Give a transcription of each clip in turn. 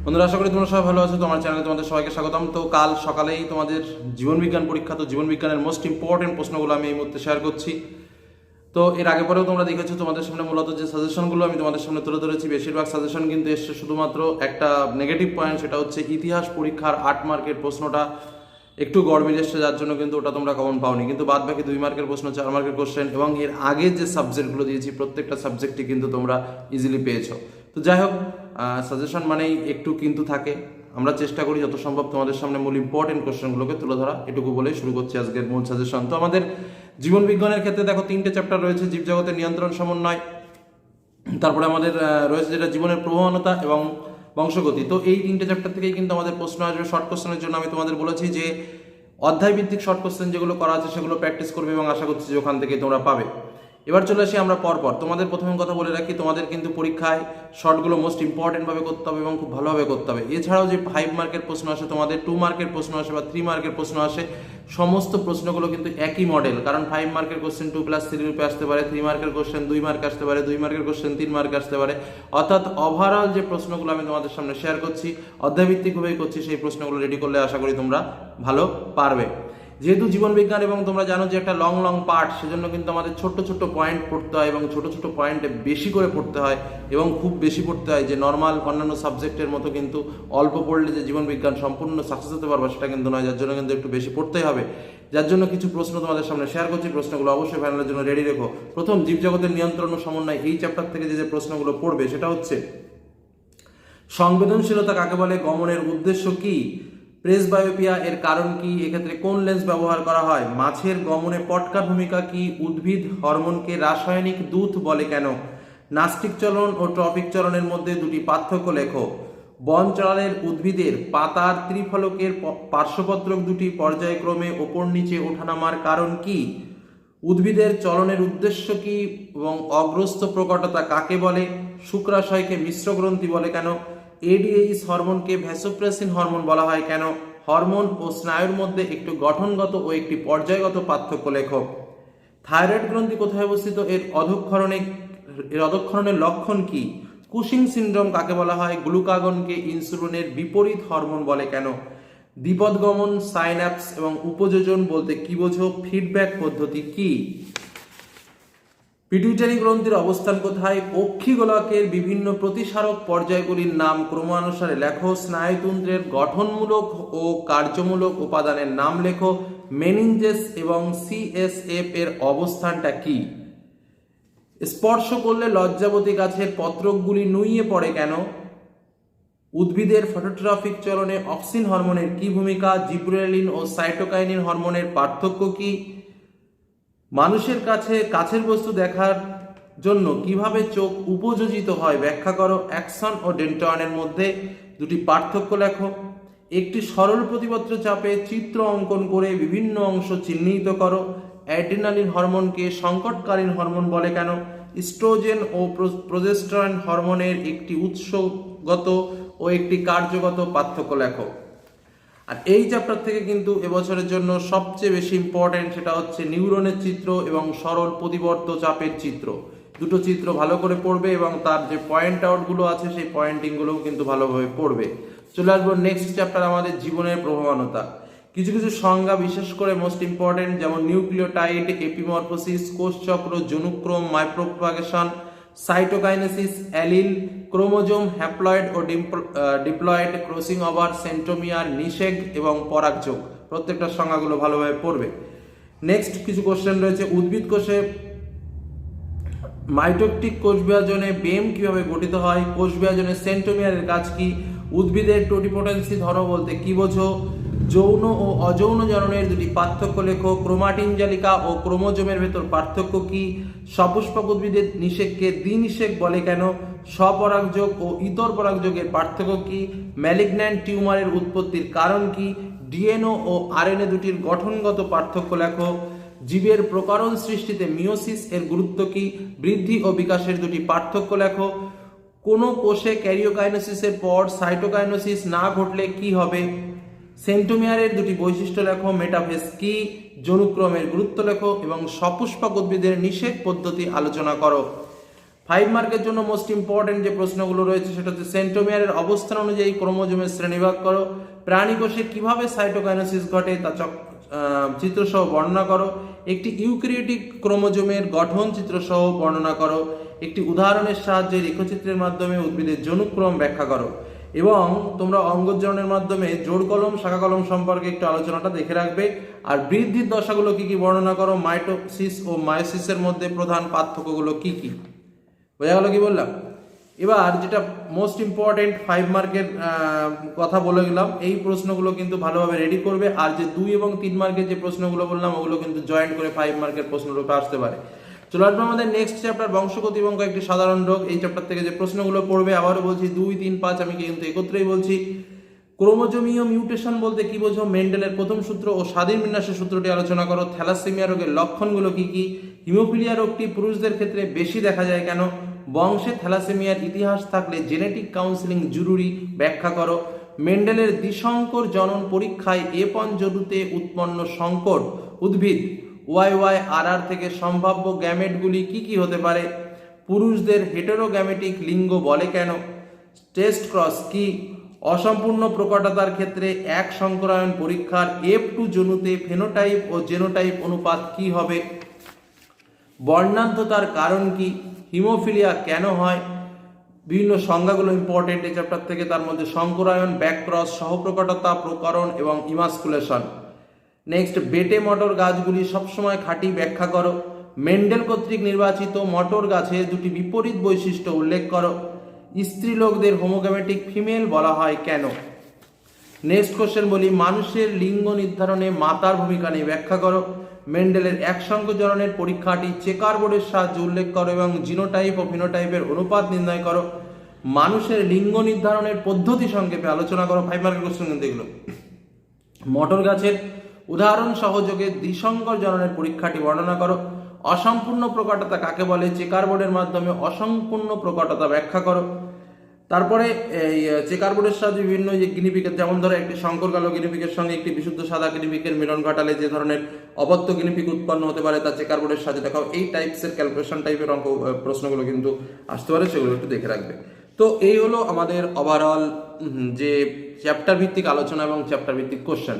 বন্ধুরা, আশা করি তোমরা সবাই ভালো আছো। তোমার চ্যানেলে তোমাদের সবাইকে স্বাগতম। তো কাল সকালেই তোমাদের জীবন বিজ্ঞান পরীক্ষা, তো জীবন বিজ্ঞানের মোস্ট ইম্পর্টেন্ট প্রশ্নগুলো আমি এই মুহূর্তে শেয়ার করছি। তো এর আগে পরেও তোমরা দেখেছো তোমাদের সামনে মূলত যে সাজেশনগুলো আমি তোমাদের সামনে তুলে ধরেছি, বেশিরভাগ সাজেশন কিন্তু এসছে শুধুমাত্র একটা নেগেটিভ পয়েন্ট, সেটা হচ্ছে ইতিহাস পরীক্ষার 8 মার্কের প্রশ্নটা একটু গড়মিল এসছে, যার জন্য কিন্তু ওটা তোমরা কমন পাওনি। কিন্তু বাদ বাকি 2 মার্কের প্রশ্ন, 4 মার্কের কোশ্চেন এবং এর আগে যে সাবজেক্টগুলো দিয়েছি প্রত্যেকটা সাবজেক্টই কিন্তু তোমরা ইজিলি পেয়েছো। তো যাই হোক, সাজেশন মানেই একটু কিন্তু থাকে। আমরা চেষ্টা করি যত সম্ভব তোমাদের সামনে মূল ইম্পর্টেন্ট কোশ্চেনগুলোকে তুলে ধরা। এটুকু বলেই শুরু করছি আজকের মূল সাজেশন। তো আমাদের জীবন বিজ্ঞানের ক্ষেত্রে দেখো 3টে চ্যাপ্টার রয়েছে: জীবজগতের নিয়ন্ত্রণ সমন্বয়, তারপরে আমাদের রয়েছে যেটা জীবনের প্রবহনতা এবং বংশগতি। তো এই 3টে চ্যাপ্টার থেকেই কিন্তু আমাদের প্রশ্ন আসবে। শর্ট কোশ্চেনের জন্য আমি তোমাদের বলেছি যে অধ্যায় ভিত্তিক শর্ট কোশ্চেন যেগুলো করা আছে সেগুলো প্র্যাকটিস করবে এবং আশা করছি যে ওখান থেকে তোমরা পাবে। এবার চলে আসি আমরা পরপর। তোমাদের প্রথমে কথা বলে রাখি, তোমাদের কিন্তু পরীক্ষায় শর্টগুলো মোস্ট ইম্পর্টেন্টভাবে করতে হবে এবং খুব ভালোভাবে করতে হবে। এছাড়াও যে 5 মার্কের প্রশ্ন আসে, তোমাদের 2 মার্কের প্রশ্ন আসে বা 3 মার্কের প্রশ্ন আসে, সমস্ত প্রশ্নগুলো কিন্তু একই মডেল। কারণ 5 মার্কের কোশ্চেন 2+3 রূপে আসতে পারে, 3 মার্কের কোশ্চেন 2 মার্ক আসতে পারে, 2 মার্কের কোশ্চেন 3 মার্ক আসতে পারে। অর্থাৎ ওভারঅল যে প্রশ্নগুলো আমি তোমাদের সামনে শেয়ার করছি, অধ্যায়ভিত্তিকভাবেই করছি, সেই প্রশ্নগুলো রেডি করলে আশা করি তোমরা ভালো পারবে। যেহেতু জীবন বিজ্ঞান এবং তোমরা জানো যে একটা লং লং পার্ট, সেজন্য কিন্তু আমাদের ছোট্ট ছোট্ট পয়েন্ট পড়তে হয় এবং ছোট ছোট পয়েন্টে বেশি করে পড়তে হয় এবং খুব বেশি পড়তে হয়। যে নর্মাল অন্যান্য সাবজেক্টের মতো কিন্তু অল্প পড়লে যে জীবন বিজ্ঞান সম্পূর্ণ সাকসেস হতে পারবে সেটা কিন্তু নয়, যার জন্য কিন্তু একটু বেশি পড়তেই হবে। যার জন্য কিছু প্রশ্ন তোমাদের সামনে শেয়ার করছি, প্রশ্নগুলো অবশ্যই ফাইনালের জন্য রেডি রেখো। প্রথম, জীবজগতের নিয়ন্ত্রণ ও সমন্বয়, এই চ্যাপ্টার থেকে যে প্রশ্নগুলো পড়বে সেটা হচ্ছে সংবেদনশীলতা কাকে বলে, গমনের উদ্দেশ্য কি, প্রেসবায়োপিয়া এর কারণ কি, এক্ষেত্রে কোন লেন্স ব্যবহার করা হয়, মাছের গমনে পটকার ভূমিকা কি, উদ্ভিদ হরমোনকে রাসায়নিক দূত বলে কেন, নাস্টিক চলন ও ট্রপিক চলনের মধ্যে দুটি পার্থক্য লেখো, বনচড়ালের উদ্ভিদের পাতার ত্রিফলকের পার্শ্বপত্রক দুটি পর্যায়ক্রমে ওপর নিচে ওঠানামার কারণ কি, উদ্ভিদের চলনের উদ্দেশ্য কি এবং অগ্রস্ত প্রকটতা কাকে বলে, শুক্রাশয়কে মিশ্র গ্রন্থি বলে কেন, এডিএইচ হরমোনকে ভ্যাসোপ্রেসিন হরমোন বলা হয় কেন, হরমোন ও স্নায়ুর মধ্যে একটি গঠনগত ও একটি পর্যায়গত পার্থক্য লেখো, থাইরয়েড গ্রন্থি কোথায় অবস্থিত, এর অধঃক্ষরণের লক্ষণ কি, কুশিং সিনড্রোম কাকে বলা হয়, গ্লুকাগনকে ইনসুলিনের বিপরীত হরমোন বলে কেন, দ্বিপদগমন, সাইন্যাপস এবং উপযোজন বলতে কি বোঝো, ফিডব্যাক পদ্ধতি কি, পিটুইটারি গ্রন্থির অবস্থান কোথায়, অক্ষিগোলকের বিভিন্ন প্রতিসারক পর্যায়গুলির নাম ক্রমানুসারে লেখো, স্নায়ুতন্ত্রের গঠনমূলক ও কার্যমূলক উপাদানের নাম লেখো, মেনিনজেস এবং সিএসএফ এর অবস্থানটা কি, স্পর্শ করলে লজ্জাবতী গাছের পত্রকগুলি নুইয়ে পড়ে কেন, উদ্ভিদের ফটোট্রফিক চলনে অক্সিন হরমোনের কি ভূমিকা, জিব্রেলিন ও সাইটোকাইনিন হরমোনের পার্থক্য কি, মানুষের কাছে কাছের বস্তু দেখার জন্য কিভাবে চোখ উপযোজিত হয় ব্যাখ্যা করো, অ্যাকসন ও ডেন্টনের মধ্যে দুটি পার্থক্য লেখো, একটি সরল প্রতিপত্র চাপে চিত্র অঙ্কন করে বিভিন্ন অংশ চিহ্নিত করো, অ্যাড্রিনালিন হরমোনকে সংকটকালীন হরমোন বলে কেন, ইস্ট্রোজেন ও প্রোজেস্টেরন হরমোনের একটি উৎসগত ও একটি কার্যগত পার্থক্য লেখো। আর এই চ্যাপ্টার থেকে কিন্তু এবছরের জন্য সবচেয়ে বেশি ইম্পর্টেন্ট, সেটা হচ্ছে নিউরনের চিত্র এবং সরল প্রতিবর্ত চাপের চিত্র। দুটো চিত্র ভালো করে পড়বে এবং তার যে পয়েন্ট আউটগুলো আছে সেই পয়েন্টিংগুলোও কিন্তু ভালোভাবে পড়বে। চলে আসবো নেক্সট চ্যাপ্টার, আমাদের জীবনের প্রবহনতা। কিছু কিছু সংজ্ঞা বিশেষ করে মোস্ট ইম্পর্টেন্ট, যেমন নিউক্লিওটাইড, এপিমরফোসিস, কোষচক্র, জনুক্রম, micropropagation, cytokinesis, allele, chromosome, haploid ও ডিপ্লয়েড, ক্রসিং ওভার, সেন্ট্রোমিয়ার, নিষেক এবং পরাগযোগ। প্রত্যেকটা সংজ্ঞাগুলো ভালোভাবে পড়বে। নেক্সট কিছু কোশ্চেন রয়েছে, উদ্ভিদ কোষে মাইটোটিক কোষ বিভাজনে বেম কিভাবে গঠিত হয়, কোষ বিভাজনে সেন্ট্রোমিয়ারের কাজ কি, উদ্ভিদের টোটিপোটেন্সি ধর্ম বলতে কি বোঝো, যৌন ও অযৌন জননের দুটি পার্থক্য লেখো, ক্রোমাটিন জালিকা ও ক্রোমোজোমের ভেতর পার্থক্য কি, সপুষ্পক উদ্ভিদের নিষেককে দ্বিনিষেক বলে কেন, স্বপরাগযোগ ও ইতর পরাগযোগের পার্থক্য কি, ম্যালিগন্যান্ট টিউমারের উৎপত্তির কারণ কি, ডিএনএ ও আরএনএ দুটির গঠনগত পার্থক্য লেখো, জীবের প্রকরণ সৃষ্টিতে মিওসিস এর গুরুত্ব কি, বৃদ্ধি ও বিকাশের দুটি পার্থক্য লেখো, কোনো কোষে ক্যারিওকাইনেসিসের পর সাইটোকাইনেসিস না ঘটলে কি হবে, সেন্ট্রোমিয়ারের দুটি বৈশিষ্ট্য লেখো, মেটাফেজ কি, যৌনক্রমের গুরুত্ব লেখো এবং সপুষ্পক উদ্ভিদের নিষেক পদ্ধতি আলোচনা করো। 5 মার্কের জন্য মোস্ট ইম্পর্টেন্ট যে প্রশ্নগুলো রয়েছে সেটা হচ্ছে সেন্ট্রোমিয়ারের অবস্থান অনুযায়ী ক্রোমোজোমের শ্রেণীভাগ করো, প্রাণী কোষে কিভাবে সাইটোকাইনেসিস ঘটে তা চিত্রসহ বর্ণনা করো, একটি ইউক্যারিওটিক ক্রোমোজোমের গঠন চিত্রসহ বর্ণনা করো, একটি উদাহরণের সাহায্যে রেখাচিত্রের মাধ্যমে উদ্ভিদের জনুক্রম ব্যাখ্যা করো, এবং তোমরা অঙ্গজনের মাধ্যমে জোড় কলম শাখা কলম সম্পর্কে একটু আলোচনাটা দেখে রাখবে। আর বৃদ্ধির দশাগুলো কি কি বর্ণনা করো, মাইটোসিস ও মায়োসিসের মধ্যে প্রধান পার্থক্যগুলো কি কি। বোঝা গেল কি বললাম? এবার যেটা মোস্ট ইম্পর্টেন্ট 5 মার্কের কথা বলে গেলাম, এই প্রশ্নগুলো কিন্তু ভালোভাবে রেডি করবে। আর যে 2 এবং 3 মার্কের যে প্রশ্নগুলো বললাম ওগুলো কিন্তু জয়েন্ট করে 5 মার্কের প্রশ্নরূপে আসতে পারে। চলো আসবে আমাদের নেক্সট চ্যাপ্টার বংশগতি এবং কয়েকটি সাধারণ রোগ। এই চ্যাপ্টার থেকে যে প্রশ্নগুলো পড়বে আবারও বলছি 2, 3, 5 আমি কিন্তু একত্রেই বলছি। ক্রোমোজোমীয় মিউটেশন বলতে কি বোঝো, মেন্ডেলের প্রথম সূত্র ও স্বাধীন বিন্যাসের সূত্রটি আলোচনা করো, থ্যালাসেমিয়া রোগের লক্ষণগুলো কি কি, হিমোফিলিয়া রোগটি পুরুষদের ক্ষেত্রে বেশি দেখা যায় কেন, বংশে থ্যালাসেমিয়ার ইতিহাস থাকলে জেনেটিক কাউন্সিলিং জরুরি ব্যাখ্যা করো, মেন্ডেলের দ্বিসংকর জনন পরীক্ষায় A1 জনুতে উৎপন্ন সংকর উদ্ভিদ YYRR থেকে সম্ভাব্য গ্যামেটগুলি কি কি হতে পারে, পুরুষদের হেটেরোগ্যামেটিক লিঙ্গ বলে কেন, টেস্ট ক্রস কি, অসম্পূর্ণ প্রকটতার ক্ষেত্রে এক সংকরায়ন পরীক্ষার F2 জনুতে ফেনোটাইপ ও জেনোটাইপ অনুপাত কি হবে, বর্ণান্ধতার কারণ কি, হিমোফিলিয়া কেন হয়, বিভিন্ন সংজ্ঞাগুলো ইম্পর্টেন্ট এই চ্যাপ্টার থেকে। তার মধ্যে সংকরায়ন, ব্যাকক্রস, সহপ্রকটতা, প্রকরণ এবং ইমাস্কুলেশন। নেক্সট, বেটে মটর গাছগুলি সবসময় খাঁটি ব্যাখ্যা করো, মেন্ডেল কর্তৃক নির্বাচিত মটর গাছের দুটি বিপরীত বৈশিষ্ট্য উল্লেখ করো, স্ত্রীলোকদের হোমোগ্যামেটিক ফিমেল বলা হয় কেন। নেক্সট কোশ্চেন বলি, মানুষের লিঙ্গ নির্ধারণে মাতার ভূমিকা নিয়ে ব্যাখ্যা করো, মেন্ডেলের একসঙ্গ জননের পরীক্ষাটি চেকার বোর্ডের সাহায্যে উল্লেখ করো এবং জিনোটাইপ ও ফিনোটাইপের অনুপাত নির্ণয় করো, মানুষের লিঙ্গ নির্ধারণের পদ্ধতি সংক্ষেপে আলোচনা করো। 5 মার্কের কোশ্চেন কিন্তু এগুলো। মটর গাছের উদাহরণ সহযোগে দ্বিসংকর জননের পরীক্ষাটি বর্ণনা করো, অসম্পূর্ণ প্রকটতা কাকে বলে, চেকার বোর্ডের মাধ্যমে অসম্পূর্ণ প্রকটতা ব্যাখ্যা করো। তারপরে এই চেকার বোর্ডের সাহায্যে বিভিন্ন যে গিনিপিকের, যেমন ধরো একটি শঙ্কর কালো গিনিপিকের সঙ্গে একটি বিশুদ্ধ সাদা গিনিপিকের মিলন ঘটালে যে ধরনের অবত্য গিনিপিক উৎপন্ন হতে পারে তা চেকার বোর্ডের সাহায্যে দেখাও। এই টাইপসের ক্যালকুলেশন টাইপের অঙ্ক প্রশ্নগুলো কিন্তু আসতে পারে, সেগুলো একটু দেখে রাখবে। তো এই হলো আমাদের ওভারঅল যে চ্যাপ্টার ভিত্তিক আলোচনা এবং চ্যাপ্টার ভিত্তিক কোশ্চেন।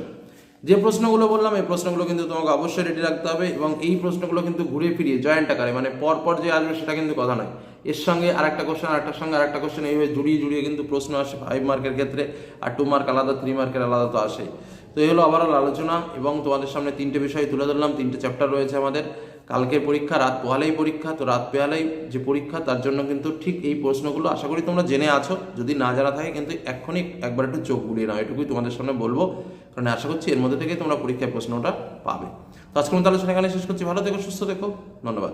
যে প্রশ্নগুলো বললাম এই প্রশ্নগুলো কিন্তু তোমাকে অবশ্যই রেডি রাখতে হবে, এবং এই প্রশ্নগুলো কিন্তু ঘুরে ফিরিয়ে জয়েন্ট আকারে, মানে পরপর যে আসবে সেটা কিন্তু কথা নয়, এর সঙ্গে আরেকটা কোশ্চেন, আরেকটার সঙ্গে আরেকটা কোশ্চেন, এইভাবে জুড়িয়ে জুড়িয়ে কিন্তু প্রশ্ন আসে 5 মার্কের ক্ষেত্রে। আর 2 মার্ক আলাদা, 3 মার্কের আলাদা তো আসেই। তো এই হলো ওভারঅল আলোচনা, এবং তোমাদের সামনে 3টে বিষয় তুলে ধরলাম। 3টে চ্যাপ্টার রয়েছে আমাদের। কালকের পরীক্ষা রাত পোহালেই পরীক্ষা, তো রাত পোহালেই যে পরীক্ষা তার জন্য কিন্তু ঠিক এই প্রশ্নগুলো আশা করি তোমরা জেনে আছো। যদি না জানা থাকে কিন্তু এক্ষুনি একবার একটু চোখ বুলিয়ে নাও, এটুকুই তোমাদের সামনে বলবো, কারণ আশা করছি এর মধ্যে থেকে তোমরা পরীক্ষায় প্রশ্নটা পাবে। তো আজকের মতো আলোচনা এখানে শেষ করছি। ভালো থেকো, সুস্থ থেকো, ধন্যবাদ।